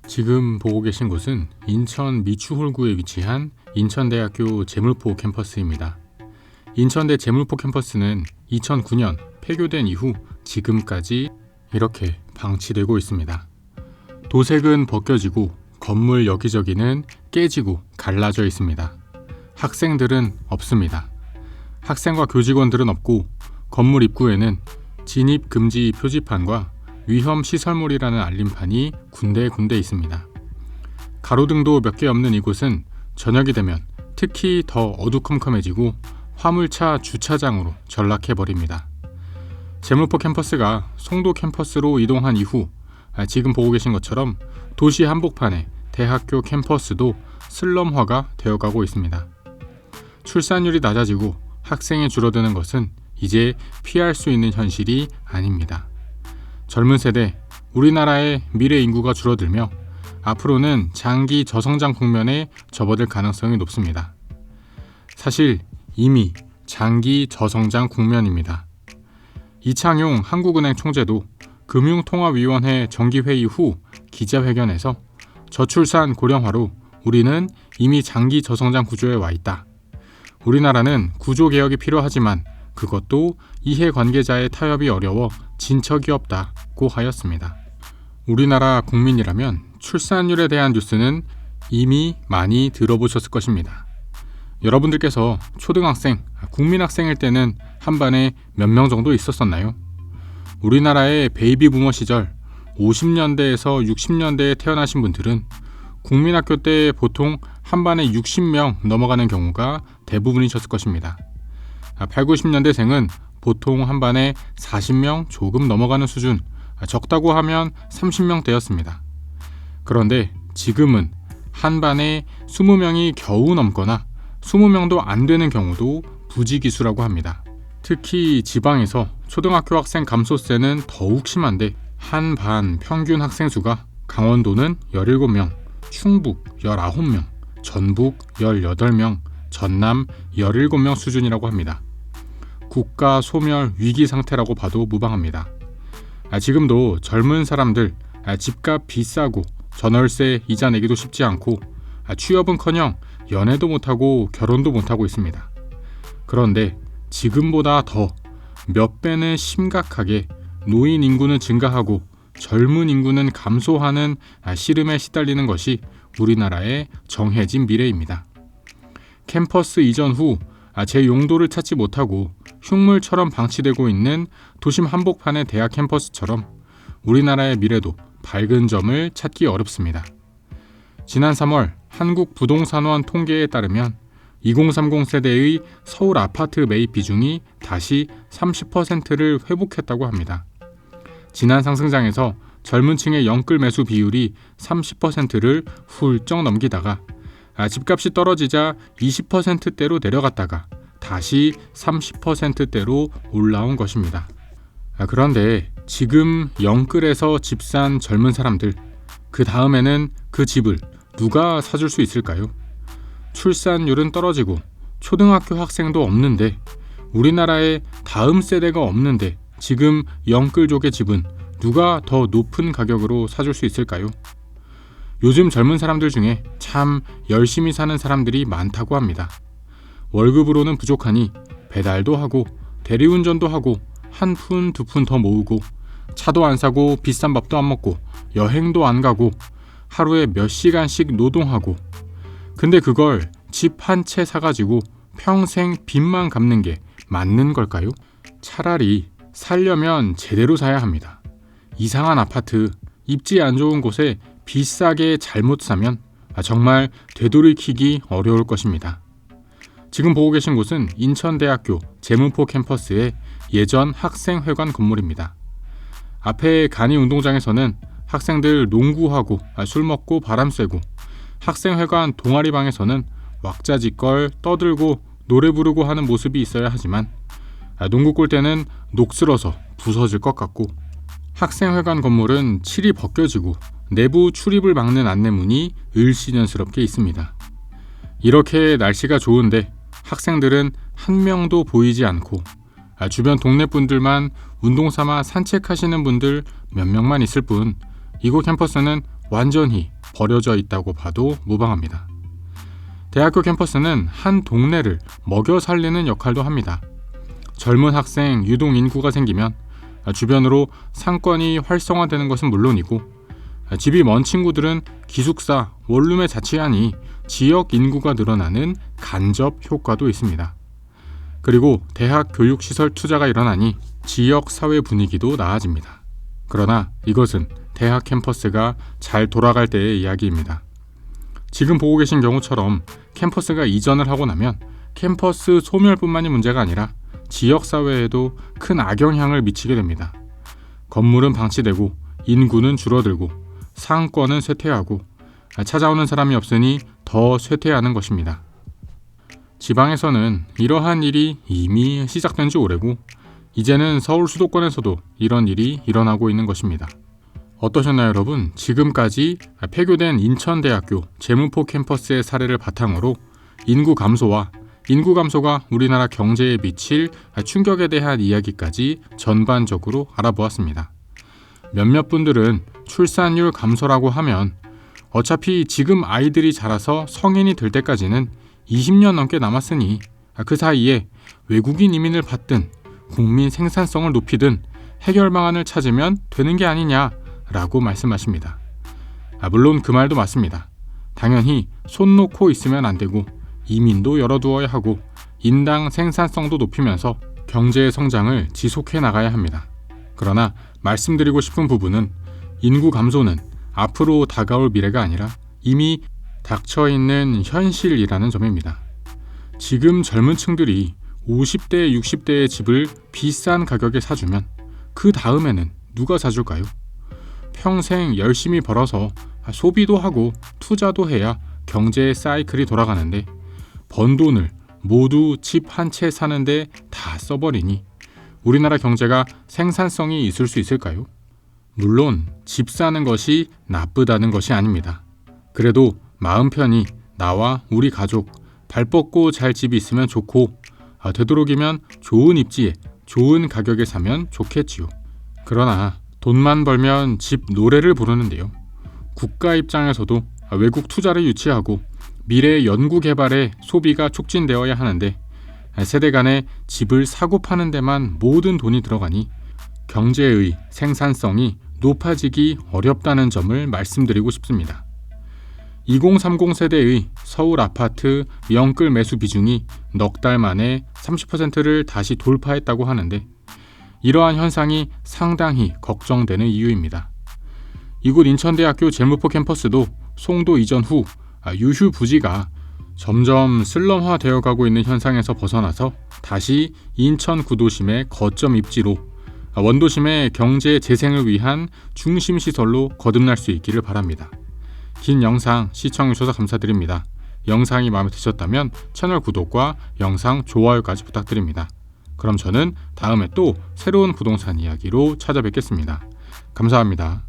지금 보고 계신 곳은 인천 미추홀구에 위치한 인천대학교 제물포 캠퍼스입니다. 인천대 제물포 캠퍼스는 2009년 폐교된 이후 지금까지 이렇게 방치되고 있습니다. 도색은 벗겨지고 건물 여기저기는 깨지고 갈라져 있습니다. 학생들은 없습니다. 학생과 교직원들은 없고 건물 입구에는 진입 금지 표지판과 위험 시설물이라는 알림판이 군데군데 있습니다. 가로등도 몇 개 없는 이곳은 저녁이 되면 특히 더 어두컴컴해지고 화물차 주차장으로 전락해버립니다. 제물포 캠퍼스가 송도 캠퍼스로 이동한 이후 지금 보고 계신 것처럼 도시 한복판의 대학교 캠퍼스도 슬럼화가 되어가고 있습니다. 출산율이 낮아지고 학생이 줄어드는 것은 이제 피할 수 있는 현실이 아닙니다. 젊은 세대, 우리나라의 미래 인구가 줄어들며 앞으로는 장기 저성장 국면에 접어들 가능성이 높습니다. 사실 이미 장기 저성장 국면입니다. 이창용 한국은행 총재도 금융통화위원회 정기회의 후 기자회견에서 저출산 고령화로 우리는 이미 장기 저성장 구조에 와 있다. 우리나라는 구조개혁이 필요하지만 그것도 이해관계자의 타협이 어려워 진척이 없다고 하였습니다. 우리나라 국민이라면 출산율에 대한 뉴스는 이미 많이 들어보셨을 것입니다. 여러분들께서 초등학생, 국민학생일 때는 한 반에 몇 명 정도 있었었나요? 우리나라의 베이비 부머 시절 50년대에서 60년대에 태어나신 분들은 국민학교 때 보통 한 반에 60명 넘어가는 경우가 대부분이셨을 것입니다. 8, 90년대생은 보통 한 반에 40명 조금 넘어가는 수준, 적다고 하면 30명대였습니다. 그런데 지금은 한 반에 20명이 겨우 넘거나 20명도 안 되는 경우도 부지기수라고 합니다. 특히 지방에서 초등학교 학생 감소세는 더욱 심한데 한 반 평균 학생 수가 강원도는 17명, 충북 19명, 전북 18명, 전남 17명 수준이라고 합니다. 국가 소멸 위기 상태라고 봐도 무방합니다. 지금도 젊은 사람들 집값 비싸고 전월세 이자 내기도 쉽지 않고 취업은커녕 연애도 못하고 결혼도 못하고 있습니다. 그런데 지금보다 더 몇 배는 심각하게 노인 인구는 증가하고 젊은 인구는 감소하는 시름에 시달리는 것이 우리나라의 정해진 미래입니다. 캠퍼스 이전 후 제 용도를 찾지 못하고 흉물처럼 방치되고 있는 도심 한복판의 대학 캠퍼스처럼 우리나라의 미래도 밝은 점을 찾기 어렵습니다. 지난 3월 한국부동산원 통계에 따르면 2030 세대의 서울 아파트 매입 비중이 다시 30%를 회복했다고 합니다. 지난 상승장에서 젊은 층의 영끌 매수 비율이 30%를 훌쩍 넘기다가 집값이 떨어지자 20%대로 내려갔다가 다시 30%대로 올라온 것입니다. 그런데 지금 영끌에서 집 산 젊은 사람들, 그 다음에는 그 집을 누가 사줄 수 있을까요? 출산율은 떨어지고 초등학교 학생도 없는데 우리나라에 다음 세대가 없는데 지금 영끌족의 집은 누가 더 높은 가격으로 사줄 수 있을까요? 요즘 젊은 사람들 중에 참 열심히 사는 사람들이 많다고 합니다. 월급으로는 부족하니 배달도 하고 대리운전도 하고 한 푼, 두 푼 더 모으고 차도 안 사고 비싼 밥도 안 먹고 여행도 안 가고 하루에 몇 시간씩 노동하고 근데 그걸 집 한 채 사가지고 평생 빚만 갚는 게 맞는 걸까요? 차라리 살려면 제대로 사야 합니다. 이상한 아파트, 입지 안 좋은 곳에 비싸게 잘못 사면 정말 되돌이키기 어려울 것입니다. 지금 보고 계신 곳은 인천대학교 제물포 캠퍼스의 예전 학생회관 건물입니다. 앞에 간이 운동장에서는 학생들 농구하고 술 먹고 바람 쐬고 학생회관 동아리방에서는 왁자지껄 떠들고 노래 부르고 하는 모습이 있어야 하지만 농구 골대는 녹슬어서 부서질 것 같고 학생회관 건물은 칠이 벗겨지고 내부 출입을 막는 안내문이 을씨년스럽게 있습니다. 이렇게 날씨가 좋은데 학생들은 한 명도 보이지 않고 주변 동네 분들만 운동 삼아 산책하시는 분들 몇 명만 있을 뿐 이곳 캠퍼스는 완전히 버려져 있다고 봐도 무방합니다. 대학교 캠퍼스는 한 동네를 먹여 살리는 역할도 합니다. 젊은 학생 유동 인구가 생기면 주변으로 상권이 활성화되는 것은 물론이고, 집이 먼 친구들은 기숙사, 원룸에 자취하니 지역 인구가 늘어나는 간접 효과도 있습니다. 그리고 대학 교육시설 투자가 일어나니 지역 사회 분위기도 나아집니다. 그러나 이것은 대학 캠퍼스가 잘 돌아갈 때의 이야기입니다. 지금 보고 계신 경우처럼 캠퍼스가 이전을 하고 나면 캠퍼스 소멸뿐만이 문제가 아니라 지역사회에도 큰 악영향을 미치게 됩니다. 건물은 방치되고 인구는 줄어들고 상권은 쇠퇴하고 찾아오는 사람이 없으니 더 쇠퇴하는 것입니다. 지방에서는 이러한 일이 이미 시작된 지 오래고 이제는 서울 수도권에서도 이런 일이 일어나고 있는 것입니다. 어떠셨나요, 여러분? 지금까지 폐교된 인천대학교 제무포 캠퍼스의 사례를 바탕으로 인구 감소가 우리나라 경제에 미칠 충격에 대한 이야기까지 전반적으로 알아보았습니다. 몇몇 분들은 출산율 감소라고 하면 어차피 지금 아이들이 자라서 성인이 될 때까지는 20년 넘게 남았으니 그 사이에 외국인 이민을 받든 국민 생산성을 높이든 해결 방안을 찾으면 되는 게 아니냐라고 말씀하십니다. 물론 그 말도 맞습니다. 당연히 손 놓고 있으면 안 되고 이민도 열어두어야 하고 인당 생산성도 높이면서 경제의 성장을 지속해 나가야 합니다. 그러나 말씀드리고 싶은 부분은 인구 감소는 앞으로 다가올 미래가 아니라 이미 닥쳐있는 현실이라는 점입니다. 지금 젊은 층들이 50대, 60대의 집을 비싼 가격에 사주면 그 다음에는 누가 사줄까요? 평생 열심히 벌어서 소비도 하고 투자도 해야 경제의 사이클이 돌아가는데 번 돈을 모두 집 한 채 사는데 다 써버리니 우리나라 경제가 생산성이 있을 수 있을까요? 물론 집 사는 것이 나쁘다는 것이 아닙니다. 그래도 마음 편히 나와 우리 가족 발 뻗고 잘 집이 있으면 좋고 되도록이면 좋은 입지에 좋은 가격에 사면 좋겠지요. 그러나 돈만 벌면 집 노래를 부르는데요. 국가 입장에서도 외국 투자를 유치하고 미래 연구 개발에 소비가 촉진되어야 하는데 세대 간에 집을 사고 파는 데만 모든 돈이 들어가니 경제의 생산성이 높아지기 어렵다는 점을 말씀드리고 싶습니다. 2030 세대의 서울 아파트 영끌 매수 비중이 넉 달 만에 30%를 다시 돌파했다고 하는데 이러한 현상이 상당히 걱정되는 이유입니다. 이곳 인천대학교 제무포 캠퍼스도 송도 이전 후 유휴 부지가 점점 슬럼화되어 가고 있는 현상에서 벗어나서 다시 인천 구도심의 거점 입지로 원도심의 경제 재생을 위한 중심 시설로 거듭날 수 있기를 바랍니다. 긴 영상 시청해주셔서 감사드립니다. 영상이 마음에 드셨다면 채널 구독과 영상 좋아요까지 부탁드립니다. 그럼 저는 다음에 또 새로운 부동산 이야기로 찾아뵙겠습니다. 감사합니다.